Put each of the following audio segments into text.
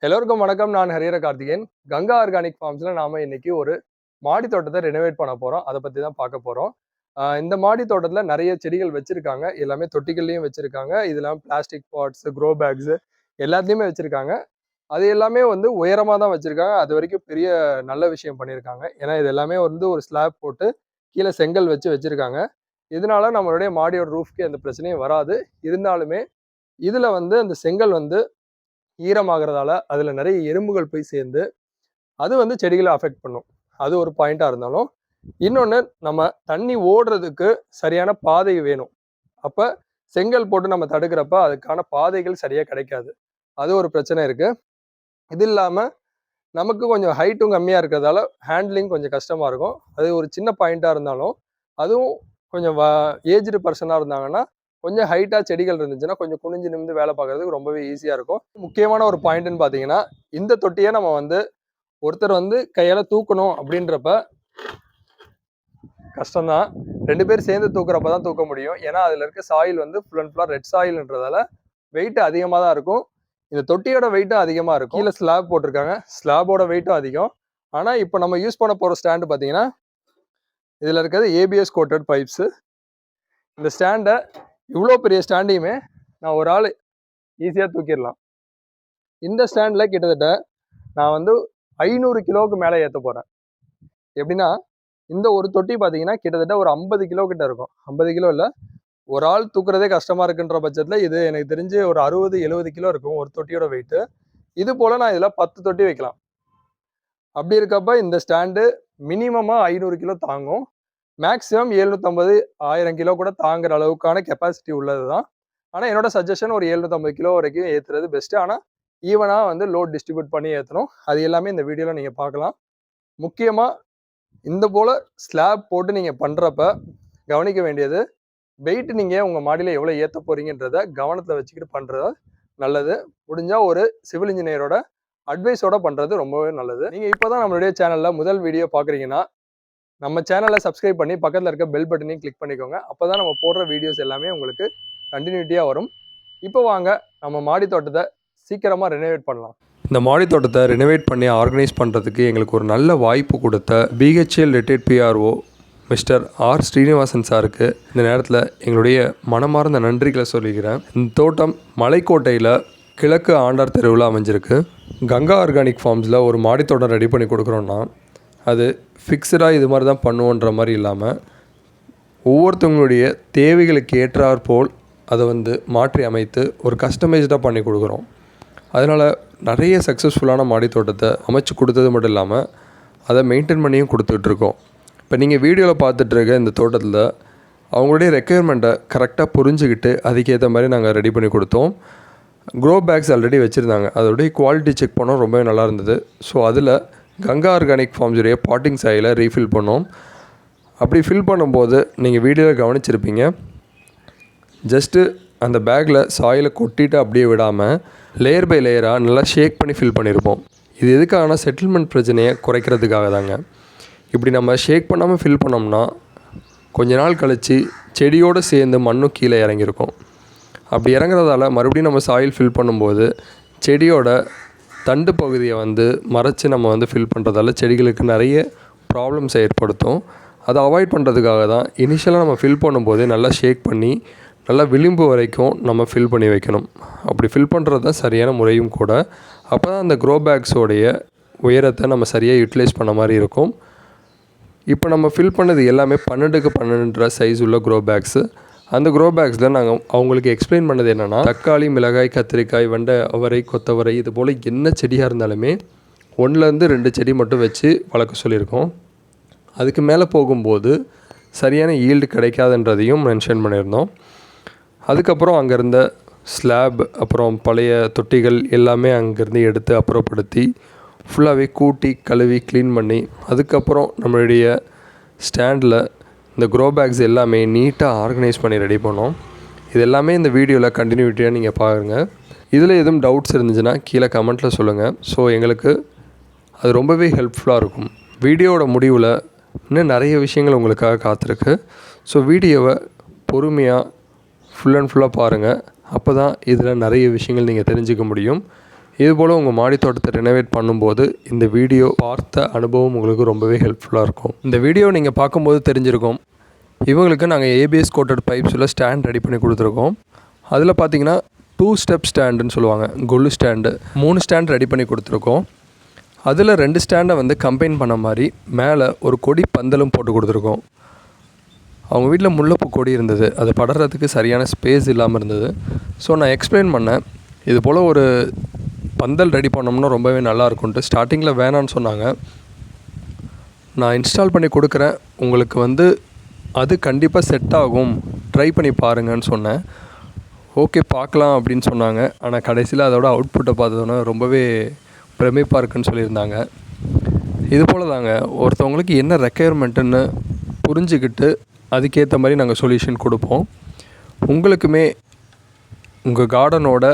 எல்லோருக்கும் வணக்கம். நான் ஹரிஹர கார்த்திகேயன். கங்கா ஆர்கானிக் ஃபார்ம்ஸ்ல நாம இன்னைக்கு ஒரு மாடி தோட்டத்தை ரெனோவேட் பண்ண போறோம். அதை பத்தி தான் பார்க்க போறோம். இந்த மாடி தோட்டத்துல நிறைய செடிகள் வச்சிருக்காங்க. எல்லாமே தொட்டிகள்லயும் வச்சிருக்காங்க. இதெல்லாம் பிளாஸ்டிக் பாட்ஸ், க்ரோ பேக்ஸ் எல்லாத்துலயுமே வச்சிருக்காங்க. அது எல்லாமே வந்து உயரமா தான் வச்சிருக்காங்க. அது வரைக்கும் பெரிய நல்ல விஷயம் பண்ணியிருக்காங்க. ஏன்னா இது எல்லாமே வந்து ஒரு ஸ்லாப் போட்டு கீழே செங்கல் வச்சு வச்சிருக்காங்க. இதனால நம்மளுடைய மாடியோட ரூஃப்க்கு எந்த பிரச்சனையும் வராது. இருந்தாலுமே இதுல வந்து அந்த செங்கல் வந்து ஈரமாகறதால அதுல நிறைய எறும்புகள் போய் சேர்ந்து அது வந்து செடிகளை அஃபெக்ட் பண்ணும். அது ஒரு பாயிண்டா இருந்தாலும், இன்னொன்னு நம்ம தண்ணி ஓடுறதுக்கு சரியான பாதை வேணும். அப்ப செங்கல் போட்டு நம்ம தடுக்கிறப்ப அதுக்கான பாதைகள் சரியா கிடைக்காது. அது ஒரு பிரச்சனை இருக்கு. இது இல்லாம நமக்கு கொஞ்சம் ஹைட்டும் கம்மியா இருக்கிறதால ஹேண்ட்லிங் கொஞ்சம் கஷ்டமா இருக்கும். அது ஒரு சின்ன பாயிண்டா இருந்தாலும், அதுவும் கொஞ்சம் ஏஜ்டு பர்சனா இருந்தாங்கன்னா கொஞ்சம் ஹைட்டா செடிகள் இருந்துச்சுன்னா கொஞ்சம் குனிஞ்சு நிமிந்து வேலை பார்க்கறதுக்கு ரொம்பவே ஈஸியா இருக்கும். முக்கியமான ஒரு பாயிண்ட்னு பாத்தீங்கன்னா, இந்த தொட்டியை நம்ம வந்து ஒருத்தர் வந்து கையால தூக்கணும் அப்படின்றப்ப கஷ்டம்தான். 2 பேர் சேர்ந்து தூக்குறப்பதான் தூக்க முடியும். ஏன்னா அதுல இருக்க சாயில் வந்து ஃபுல் அண்ட் ஃபுல்லா ரெட் சாயில்ன்றதால வெயிட் அதிகமா தான் இருக்கும். இந்த தொட்டியோட வெயிட்டும் அதிகமா இருக்கும். கீழே ஸ்லாப் போட்டிருக்காங்க. ஸ்லாபோட வெயிட்டும் அதிகம். ஆனா இப்போ நம்ம யூஸ் பண்ண போற ஸ்டாண்டு பாத்தீங்கன்னா, இதுல இருக்கிறது ஏபிஎஸ் கோட்டட் பைப்ஸ். இந்த ஸ்டாண்டை இவ்வளோ பெரிய ஸ்டாண்டையுமே நான் ஒரு ஆள் ஈஸியாக தூக்கிடலாம். இந்த ஸ்டாண்டில் கிட்டத்தட்ட நான் வந்து 500 கிலோவுக்கு மேலே ஏற்ற போகிறேன். எப்படின்னா, இந்த ஒரு தொட்டி பார்த்தீங்கன்னா கிட்டத்தட்ட ஒரு 50 கிலோ கிட்ட இருக்கும். 50 கிலோ இல்லை, ஒரு ஆள் தூக்குறதே கஷ்டமாக இருக்குன்ற பட்சத்தில் இது எனக்கு தெரிஞ்சு ஒரு 60-70 கிலோ இருக்கும் ஒரு தொட்டியோட வெயிட்டு. இது போல் நான் இதில் 10 தொட்டி வைக்கலாம். அப்படி இருக்கப்ப இந்த ஸ்டாண்டு மினிமமாக 500 கிலோ தாங்கும். மேக்ஸிமம் 750 1000 கிலோ கூட தாங்குற அளவுக்கான கெப்பாசிட்டி உள்ளது தான். ஆனால் என்னோட சஜஷன் ஒரு 750 கிலோ வரைக்கும் ஏற்றுறது பெஸ்ட்டு. ஆனால் ஈவனாக வந்து லோட் டிஸ்ட்ரிபியூட் பண்ணி ஏற்றணும். அது எல்லாமே இந்த வீடியோவில் நீங்கள் பார்க்கலாம். முக்கியமாக இந்த போல் ஸ்லாப் போட்டு நீங்கள் பண்ணுறப்ப கவனிக்க வேண்டியது, வெயிட் நீங்கள் உங்கள் மாடியில் எவ்வளோ ஏற்ற போகிறீங்கன்றத கவனத்தில் வச்சுக்கிட்டு பண்ணுறது நல்லது. முடிஞ்சால் ஒரு சிவில் இன்ஜினியரோட அட்வைஸோட பண்ணுறது ரொம்பவே நல்லது. நீங்கள் இப்போ தான் நம்மளுடைய சேனலில் முதல் வீடியோ பார்க்குறீங்கன்னா நம்ம சேனலை சப்ஸ்கிரைப் பண்ணி பக்கத்தில் இருக்க பெல் பட்டனையும் கிளிக் பண்ணிக்கோங்க. அப்போ தான் நம்ம போடுற வீடியோஸ் எல்லாமே உங்களுக்கு கண்டினியூட்டியாக வரும். இப்போ வாங்க நம்ம மாடி தோட்டத்தை சீக்கிரமாக ரெனோவேட் பண்ணலாம். இந்த மாடி தோட்டத்தை ரெனோவேட் பண்ணி ஆர்கனைஸ் பண்ணுறதுக்கு எங்களுக்கு ஒரு நல்ல வாய்ப்பு கொடுத்த BHEL retired PRO mister R Srinivasan சாருக்கு இந்த நேரத்தில் எங்களுடைய மனமார்ந்த நன்றிகளை சொல்லிக்கிறேன். இந்த தோட்டம் மலைக்கோட்டையில் கிழக்கு ஆண்டார் தெருவில் அமைஞ்சிருக்கு. கங்கா ஆர்கானிக் ஃபார்ம்ஸில் ஒரு மாடி தோட்டம் ரெடி பண்ணி கொடுக்குறோன்னா அது ஃபிக்ஸடாக இது மாதிரி தான் பண்ணுவோன்ற மாதிரி இல்லாமல் ஒவ்வொருத்தவங்களுடைய தேவைகளுக்கு ஏற்றாற் போல் அதை வந்து மாற்றி அமைத்து ஒரு கஸ்டமைஸ்டாக பண்ணி கொடுக்குறோம். அதனால் நிறைய சக்ஸஸ்ஃபுல்லான மாடி தோட்டத்தை அமைச்சு கொடுத்தது மட்டும் இல்லாமல் அதை மெயின்டைன் பண்ணியும் கொடுத்துட்ருக்கோம். இப்போ நீங்கள் வீடியோவில் பார்த்துட்ருக்க இந்த தோட்டத்தில் அவங்களுடைய ரெக்குயர்மெண்ட்டை கரெக்டாக புரிஞ்சுக்கிட்டு அதுக்கேற்ற மாதிரி நாங்கள் ரெடி பண்ணி கொடுத்தோம். க்ரோ பேக்ஸ் ஆல்ரெடி வச்சுருந்தாங்க. அதோடைய குவாலிட்டி செக் பண்ணோம், ரொம்பவே நல்லா இருந்தது. ஸோ அதில் கங்கா ஆர்கானிக் ஃபார்ம்ஸுடைய பாட்டிங் சாயிலை ரீஃபில் பண்ணோம். அப்படி ஃபில் பண்ணும்போது நீங்கள் வீடியோவில் கவனிச்சிருப்பீங்க, ஜஸ்ட்டு அந்த பேக்கில் சாயிலை கொட்டிட்டு அப்படியே விடாமல் லேயர் பை லேயராக நல்லா ஷேக் பண்ணி ஃபில் பண்ணியிருப்போம். இது எதுக்கான செட்டில்மெண்ட் பிரச்சனையை குறைக்கிறதுக்காக தாங்க. இப்படி நம்ம ஷேக் பண்ணாமல் ஃபில் பண்ணோம்னா கொஞ்ச நாள் கழித்து செடியோடு சேர்ந்து மண்ணும் கீழே இறங்கியிருக்கும். அப்படி இறங்குறதால மறுபடியும் நம்ம சாயில் ஃபில் பண்ணும்போது செடியோட தண்டு பகுதியை வந்து மறைச்சி நம்ம வந்து ஃபில் பண்ணுறதால செடிகளுக்கு நிறைய ப்ராப்ளம்ஸ் ஏற்படுத்தும். அதை அவாய்ட் பண்ணுறதுக்காக தான் இனிஷியலாக நம்ம ஃபில் பண்ணும்போது நல்லா ஷேக் பண்ணி நல்லா விளிம்பு வரைக்கும் நம்ம ஃபில் பண்ணி வைக்கணும். அப்படி ஃபில் பண்ணுறது தான் சரியான முறையும் கூட. அப்போ தான் அந்த க்ரோ பேக்ஸோடைய உயரத்தை நம்ம சரியாக யூட்டிலைஸ் பண்ண மாதிரி இருக்கும். இப்போ நம்ம ஃபில் பண்ணது எல்லாமே 12க்கு 12 சைஸ் உள்ள க்ரோ பேக்ஸு. அந்த க்ரோ பேக்ஸில் நாங்கள் அவங்களுக்கு எக்ஸ்பிளைன் பண்ணது என்னென்னா, தக்காளி, மிளகாய், கத்திரிக்காய், வெண்டை, அவரை, கொத்தவரை இது போல் என்ன செடியாக இருந்தாலுமே 1லேருந்து 2 செடி மட்டும் வச்சு வளர்க்க சொல்லியிருக்கோம். அதுக்கு மேலே போகும்போது சரியான ஈல்டு கிடைக்காதுன்றதையும் மென்ஷன் பண்ணியிருந்தோம். அதுக்கப்புறம் அங்கே இருந்த ஸ்லாப் அப்புறம் பழைய தொட்டிகள் எல்லாமே அங்கேருந்து எடுத்து அப்புறப்படுத்தி ஃபுல்லாகவே கூட்டி கழுவி க்ளீன் பண்ணி அதுக்கப்புறம் நம்மளுடைய ஸ்டாண்டில் இந்த க்ரோ பேக்ஸ் எல்லாமே நீட்டாக ஆர்கனைஸ் பண்ணி ரெடி பண்ணோம். இது எல்லாமே இந்த வீடியோவில் கண்டினியூட்டியாக நீங்கள் பாருங்கள். இதில் எதுவும் டவுட்ஸ் இருந்துச்சுன்னா கீழே கமெண்ட்டில் சொல்லுங்கள். ஸோ எங்களுக்கு அது ரொம்பவே ஹெல்ப்ஃபுல்லாக இருக்கும். வீடியோவோட முடிவில் இன்னும் நிறைய விஷயங்கள் உங்களுக்காக காத்திருக்கு. ஸோ வீடியோவை பொறுமையாக ஃபுல் அண்ட் ஃபுல்லாக பாருங்கள். அப்போ தான் இதில் நிறைய விஷயங்கள் நீங்கள் தெரிஞ்சுக்க முடியும். இதுபோல் உங்கள் மாடி தோட்டத்தை ரெனோவேட் பண்ணும்போது இந்த வீடியோ பார்த்த அனுபவம் உங்களுக்கு ரொம்பவே ஹெல்ப்ஃபுல்லாக இருக்கும். இந்த வீடியோ நீங்கள் பார்க்கும்போது தெரிஞ்சிருக்கும், இவங்களுக்கு நாங்கள் ஏபிஎஸ் கோட்டட் பைப்ஸில் ஸ்டாண்ட் ரெடி பண்ணி கொடுத்துருக்கோம். அதில் பார்த்தீங்கன்னா 2 ஸ்டெப் ஸ்டாண்டுன்னு சொல்லுவாங்க, கொல்லு ஸ்டாண்டு 3 ஸ்டாண்ட் ரெடி பண்ணி கொடுத்துருக்கோம். அதில் 2 ஸ்டாண்டை வந்து கம்பைன் பண்ண மாதிரி மேலே ஒரு கொடி பந்தலும் போட்டு கொடுத்துருக்கோம். அவங்க வீட்டில் முல்லைப்பூ கொடி இருந்தது, அது படறதுக்கு சரியான ஸ்பேஸ் இல்லாமல் இருந்தது. ஸோ நான் எக்ஸ்பிளைன் பண்ணேன், இது போல் ஒரு பந்தல் ரெடி பண்ணோம்னா ரொம்பவே நல்லாயிருக்குன்ட்டு. ஸ்டார்டிங்கில் வேணான்னு சொன்னாங்க. நான் இன்ஸ்டால் பண்ணி கொடுக்குறேன், உங்களுக்கு வந்து அது கண்டிப்பாக செட் ஆகும், ட்ரை பண்ணி பாருங்கன்னு சொன்னேன். ஓகே பார்க்கலாம் அப்படின்னு சொன்னாங்க. ஆனால் கடைசியில் அதோட அவுட்புட்டை பார்த்தோன்னா ரொம்பவே பிரமிப்பாக இருக்குன்னு சொல்லியிருந்தாங்க. இது போல் தாங்க ஒருத்தவங்களுக்கு என்ன ரெக்குயர்மெண்ட்டுன்னு புரிஞ்சுக்கிட்டு அதுக்கேற்ற மாதிரி நாங்கள் சொல்யூஷன் கொடுப்போம். உங்களுக்குமே உங்கள் கார்டனோட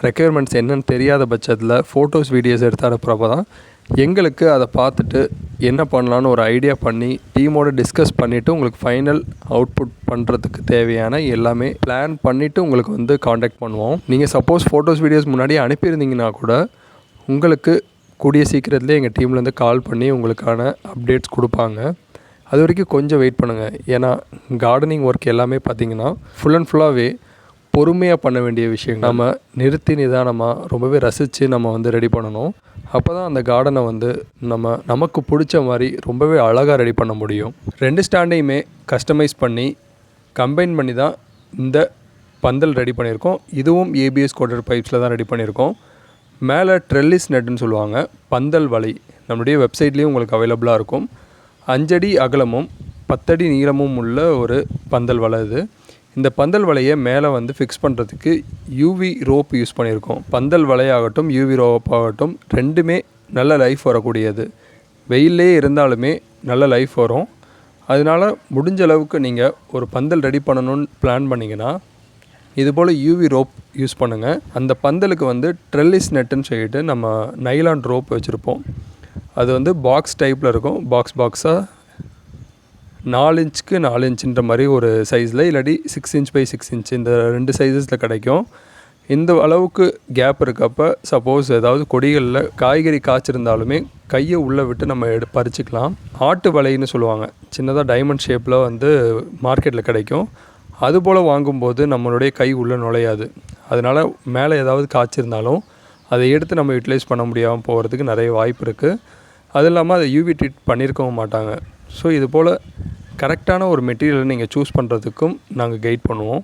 ரெக்குயர்மெண்ட்ஸ் என்னென்னு தெரியாத பட்சத்தில் ஃபோட்டோஸ் வீடியோஸ் எடுத்து அனுப்புகிறப்ப தான் எங்களுக்கு அதை பார்த்துட்டு என்ன பண்ணலான்னு ஒரு ஐடியா பண்ணி டீமோடு டிஸ்கஸ் பண்ணிவிட்டு உங்களுக்கு ஃபைனல் அவுட்புட் பண்ணுறதுக்கு தேவையான எல்லாமே பிளான் பண்ணிவிட்டு உங்களுக்கு வந்து காண்டாக்ட் பண்ணுவோம். நீங்கள் சப்போஸ் ஃபோட்டோஸ் வீடியோஸ் முன்னாடியே அனுப்பியிருந்தீங்கன்னா கூட உங்களுக்கு கூடிய சீக்கிரத்துலேயே எங்கள் டீம்லேருந்து கால் பண்ணி உங்களுக்கான அப்டேட்ஸ் கொடுப்பாங்க. அது வரைக்கும் கொஞ்சம் வெயிட் பண்ணுங்கள். ஏன்னா கார்டனிங் ஒர்க் எல்லாமே பார்த்திங்கன்னா ஃபுல் அண்ட் ஃபுல்லாகவே பொறுமையாக பண்ண வேண்டிய விஷயம். நம்ம நிறுத்தி நிதானமாக ரொம்பவே ரசித்து நம்ம வந்து ரெடி பண்ணணும். அப்போ தான் அந்த கார்டனை வந்து நமக்கு பிடிச்ச மாதிரி ரொம்பவே அழகாக ரெடி பண்ண முடியும். 2 ஸ்டாண்டையுமே கஸ்டமைஸ் பண்ணி கம்பைன் பண்ணி தான் இந்த பந்தல் ரெடி பண்ணியிருக்கோம். இதுவும் ஏபிஎஸ் கோட்டட் பைப்ஸில் தான் ரெடி பண்ணியிருக்கோம். மேலே ட்ரெல்லிஸ் நெட்டுன்னு சொல்லுவாங்க, பந்தல் வலை நம்மளுடைய வெப்சைட்லேயும் உங்களுக்கு அவைலபிளாக இருக்கும். 5 அடி அகலமும் 10 அடி நீளமும் உள்ள ஒரு பந்தல் வலை இது. இந்த பந்தல் வலையை மேலே வந்து ஃபிக்ஸ் பண்ணுறதுக்கு யூவி ரோப் யூஸ் பண்ணியிருக்கோம். பந்தல் வலையாகட்டும் யூவி ரோப் ஆகட்டும் ரெண்டுமே நல்ல லைஃப் வரக்கூடியது. வெயிலே இருந்தாலுமே நல்ல லைஃப் வரும். அதனால் முடிஞ்ச அளவுக்கு நீங்கள் ஒரு பந்தல் ரெடி பண்ணணும்னு பிளான் பண்ணிங்கன்னா இதுபோல் யூவி ரோப் யூஸ் பண்ணுங்கள். அந்த பந்தலுக்கு வந்து ட்ரெல்லிஸ் நெட்டுன்னு சொல்லிட்டு நம்ம நைலான் ரோப் வச்சுருப்போம். அது வந்து பாக்ஸ் டைப்பில் இருக்கும், பாக்ஸாக 4 இன்ச்சுக்கு 4 இன்ச்சுன்ற மாதிரி ஒரு சைஸில், இல்லாட்டி 6 இன்ச் பை 6 இன்ச் இந்த 2 சைஸஸில் கிடைக்கும். இந்த அளவுக்கு கேப் இருக்கப்போ சப்போஸ் ஏதாவது கொடிகளில் காய்கறி காய்ச்சிருந்தாலுமே கையை உள்ளே விட்டு நம்ம பறிச்சுக்கலாம். ஆட்டு வலைன்னு சொல்லுவாங்க, சின்னதாக டைமண்ட் ஷேப்பில் வந்து மார்க்கெட்டில் கிடைக்கும். அதுபோல் வாங்கும்போது நம்மளுடைய கை உள்ளே நுழையாது. அதனால் மேலே ஏதாவது காய்ச்சிருந்தாலும் அதை எடுத்து நம்ம யூட்டிலைஸ் பண்ண முடியாமல் போகிறதுக்கு நிறைய வாய்ப்பு இருக்குது. அது இல்லாமல் அதை யூவி ட்ரீட் பண்ணியிருக்கவும் மாட்டாங்க. ஸோ இது போல் கரெக்டான ஒரு மெட்டீரியலை நீங்கள் சூஸ் பண்ணுறதுக்கும் நாங்கள் கைட் பண்ணுவோம்.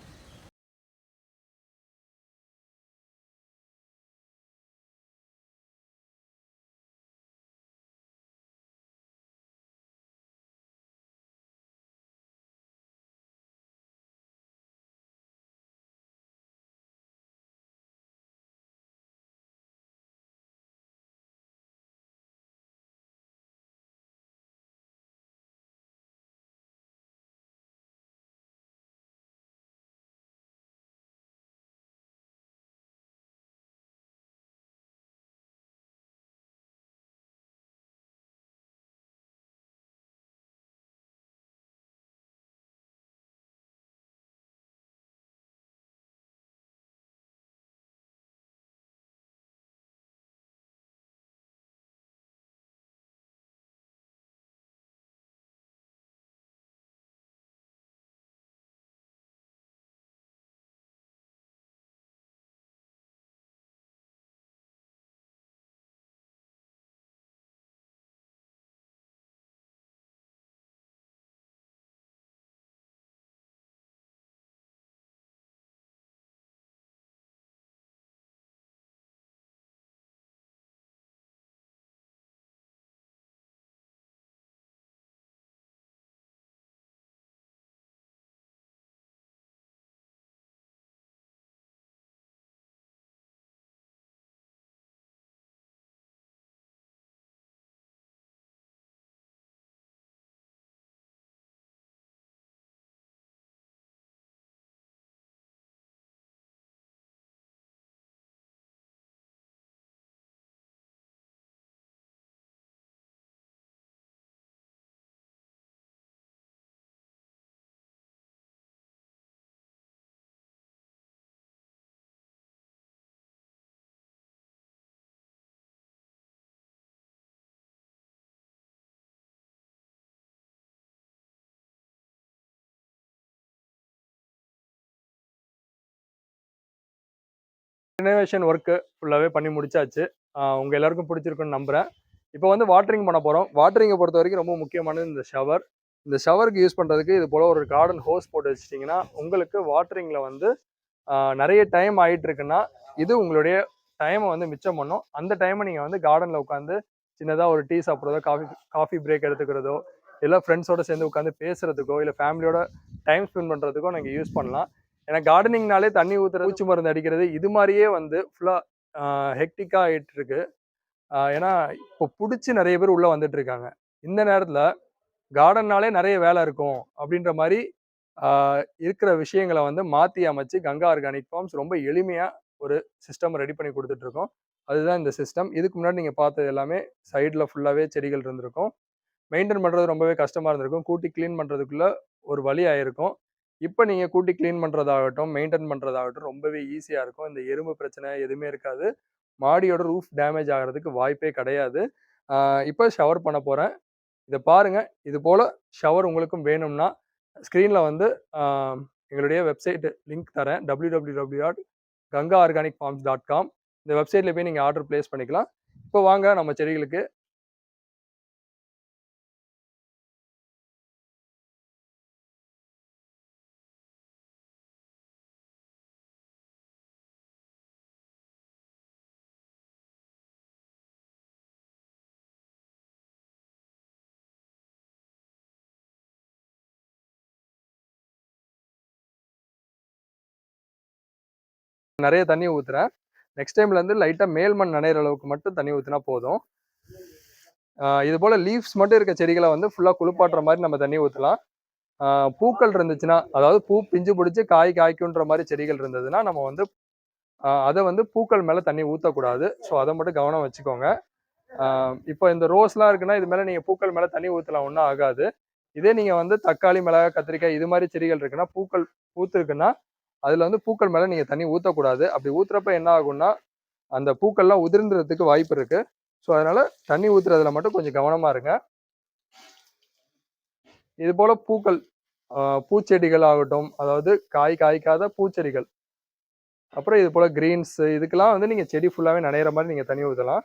ரெனோவேஷன் ஒர்க்கு ஃபுல்லாகவே பண்ணி முடிச்சாச்சு. உங்கள் எல்லாருக்கும் பிடிச்சிருக்குன்னு நம்புகிறேன். இப்போ வந்து வாட்டரிங் பண்ண போகிறோம். வாட்டரிங்கை பொறுத்த வரைக்கும் ரொம்ப முக்கியமானது இந்த ஷவர். இந்த ஷவருக்கு யூஸ் பண்ணுறதுக்கு இது போல் ஒரு கார்டன் ஹோஸ் போட்டு வச்சிட்டிங்கன்னா உங்களுக்கு வாட்டரிங்கில் வந்து நிறைய டைம் ஆகிட்டு இருக்குன்னா இது உங்களுடைய டைமை வந்து மிச்சம் பண்ணும். அந்த டைமை நீங்கள் வந்து கார்டனில் உட்காந்து சின்னதாக ஒரு டீ சாப்பிட்றதோ, காஃபி பிரேக் எடுத்துக்கிறதோ, இல்லை ஃப்ரெண்ட்ஸோடு சேர்ந்து உட்காந்து பேசுகிறதுக்கோ, இல்லை ஃபேமிலியோட டைம் ஸ்பெண்ட் பண்ணுறதுக்கோ நீங்கள் யூஸ் பண்ணலாம். ஏன்னா கார்டனிங்னாலே தண்ணி ஊற்றுறது, பூச்சி மருந்து அடிக்கிறது இது மாதிரியே வந்து ஃபுல்லாக ஹெக்டிக்காக ஆகிட்டு இருக்கு. ஏன்னா இப்போ பிடிச்சி நிறைய பேர் உள்ளே வந்துட்டு இருக்காங்க. இந்த நேரத்தில் கார்டன்னாலே நிறைய வேலை இருக்கும் அப்படின்ற மாதிரி இருக்கிற விஷயங்களை வந்து மாற்றி அமைச்சு கங்கா ஆர்கானிக் ஃபார்ம்ஸ் ரொம்ப எளிமையாக ஒரு சிஸ்டம் ரெடி பண்ணி கொடுத்துட்ருக்கோம். அதுதான் இந்த சிஸ்டம். இதுக்கு முன்னாடி நீங்கள் பார்த்தது எல்லாமே சைடில் ஃபுல்லாகவே செடிகள் இருந்திருக்கும். மெயின்டைன் பண்ணுறது ரொம்பவே கஷ்டமாக இருந்திருக்கும். கூட்டி க்ளீன் பண்ணுறதுக்குள்ளே ஒரு வழி ஆயிருக்கும். இப்போ நீங்கள் கூட்டி க்ளீன் பண்ணுறதாகட்டும், மெயின்டைன் பண்ணுறதாகட்டும் ரொம்பவே ஈஸியாக இருக்கும். இந்த எறும்பு பிரச்சனை எதுவுமே இருக்காது. மாடியோட ரூஃப் டேமேஜ் ஆகிறதுக்கு வாய்ப்பே கிடையாது. இப்போ ஷவர் பண்ண போகிறேன். இதை பாருங்கள். இது போல் ஷவர் உங்களுக்கும் வேணும்னா ஸ்க்ரீனில் வந்து எங்களுடைய வெப்சைட் லிங்க் தரேன். www.gangaorganicfarms.com. இந்த வெப்சைட்டில் போய் நீங்கள் ஆர்டர் ப்ளேஸ் பண்ணிக்கலாம். இப்போ வாங்க நம்ம செடிகளுக்கு நிறைய தண்ணி ஊற்றுறேன். நெக்ஸ்ட் டைம்லேருந்து லைட்டாக மேல் மண் நனைகிற அளவுக்கு மட்டும் தண்ணி ஊற்றினா போதும். இது போல் லீவ்ஸ் மட்டும் இருக்க செடிகளை வந்து ஃபுல்லாக குளிப்பாட்டுற மாதிரி நம்ம தண்ணி ஊற்றலாம். பூக்கள் இருந்துச்சுன்னா, அதாவது பூ பிஞ்சு பிடிச்சி காய் காய்க்குன்ற மாதிரி செடிகள் இருந்ததுன்னா நம்ம வந்து அதை வந்து பூக்கள் மேலே தண்ணி ஊற்றக்கூடாது. ஸோ அதை மட்டும் கவனம் வச்சுக்கோங்க. இப்போ இந்த ரோஸ்லாம் இருக்குன்னா இது மேலே நீங்கள் பூக்கள் மேலே தண்ணி ஊற்றலாம், ஒன்றும் ஆகாது. இதே நீங்கள் வந்து தக்காளி, மிளகாய், கத்திரிக்காய் இது மாதிரி செடிகள் இருக்குன்னா பூக்கள் பூத்துருக்குன்னா அதில் வந்து பூக்கள் மேலே நீங்கள் தண்ணி ஊற்றக்கூடாது. அப்படி ஊற்றுறப்ப என்ன ஆகும்னா அந்த பூக்கள்லாம் உதிர்ந்துறதுக்கு வாய்ப்பு இருக்குது. ஸோ அதனால் தண்ணி ஊற்றுறதுல மட்டும் கொஞ்சம் கவனமாக இருங்க. இது போல் பூக்கள், பூச்செடிகள் ஆகட்டும், அதாவது காய் காய்க்காத பூச்செடிகள், அப்புறம் இது போல் கிரீன்ஸ் இதுக்கெல்லாம் வந்து நீங்கள் செடி ஃபுல்லாகவே நனைகிற மாதிரி நீங்கள் தண்ணி ஊற்றலாம்.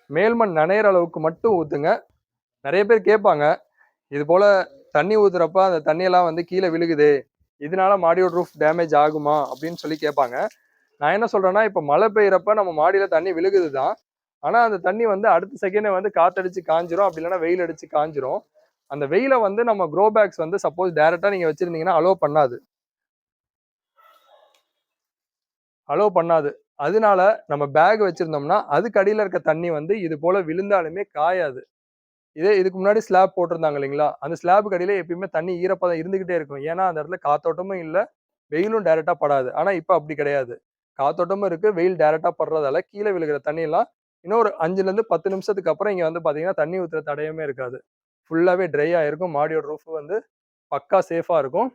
மேல்மண் நனைகிற அளவுக்கு மட்டும் ஊற்றுங்க. நிறைய பேர் கேட்பாங்க, இது போல் தண்ணி ஊற்றுறப்ப அந்த தண்ணியெல்லாம் வந்து கீழே விழுகுது, இதனால மாடியோட ரூஃப் டேமேஜ் ஆகுமா அப்படின்னு சொல்லி கேட்பாங்க. நான் என்ன சொல்கிறேன்னா, இப்போ மழை பெய்யறப்ப நம்ம மாடியில் தண்ணி விழுகுது தான். ஆனால் அந்த தண்ணி வந்து அடுத்த செகண்டே வந்து காற்றடிச்சு காஞ்சிரும், அப்படி இல்லைன்னா வெயில் அடித்து காஞ்சிரும். அந்த வெயிலை வந்து நம்ம க்ரோ பேக்ஸ் வந்து சப்போஸ் டேரெக்டாக நீங்கள் வச்சுருந்தீங்கன்னா அலோவ் பண்ணாது. அதனால நம்ம பேக் வச்சுருந்தோம்னா அதுக்கு அடியில் இருக்க தண்ணி வந்து இது போல் விழுந்தாலுமே காயாது. இதுக்கு முன்னாடி ஸ்லாப் போட்டிருந்தாங்க இல்லைங்களா, அந்த ஸ்லாபுக்கு அடியில் எப்பயுமே தண்ணி ஈரப்பதம் இருந்துக்கிட்டே இருக்கும். ஏன்னா அந்த இடத்துல காத்தோட்டமும் இல்லை, வெயிலும் டேரெக்டாக படாது. ஆனால் இப்போ அப்படி கிடையாது. காத்தோட்டமும் இருக்குது, வெயில் டேரெக்டாக படுறதால கீழே விழுகிற தண்ணியெல்லாம் இன்னும் ஒரு 5லேருந்து 10 நிமிஷத்துக்கு அப்புறம் இங்கே வந்து பார்த்தீங்கன்னா தண்ணி ஊற்றுற தடையமே இருக்காது. ஃபுல்லாகவே ட்ரை ஆகிருக்கும். மாடியோட ரூஃப் வந்து பக்கா சேஃபாக இருக்கும்.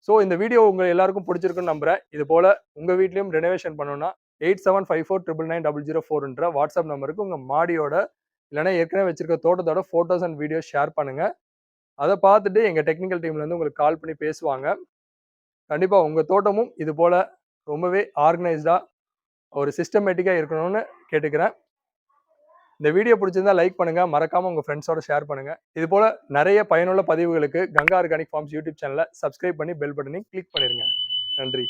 ஸோ இந்த வீடியோ உங்கள் எல்லாருக்கும் பிடிச்சிருக்குன்னு நம்புகிறேன். இது போல் உங்கள் வீட்லேயும் ரெனோவேஷன் பண்ணணும்னா 8754990004 வாட்ஸ்அப் நம்பருக்கு உங்கள் மாடியோட இல்லைனா ஏற்கனவே வச்சிருக்க தோட்டத்தோட ஃபோட்டோஸ் அண்ட் வீடியோஸ் ஷேர் பண்ணுங்கள். அதை பார்த்துட்டு எங்கள் டெக்னிக்கல் டீம்லேருந்து உங்களுக்கு கால் பண்ணி பேசுவாங்க. கண்டிப்பாக உங்கள் தோட்டமும் இது போல் ரொம்பவே ஆர்கனைஸ்டாக ஒரு சிஸ்டமேட்டிக்காக இருக்கணும்னு கேட்டுக்கிறேன். இந்த வீடியோ பிடிச்சிருந்தா லைக் பண்ணுங்கள், மறக்காமல் உங்கள் ஃப்ரெண்ட்ஸோட ஷேர் பண்ணுங்கள். இது போல் நிறைய பயனுள்ள பதிவுகளுக்கு கங்கா ஆர்கானிக் ஃபார்ம்ஸ் யூடியூப் சேனலை சப்ஸ்கிரைப் பண்ணி பெல் பட்டனையும் கிளிக் பண்ணிடுங்க. நன்றி.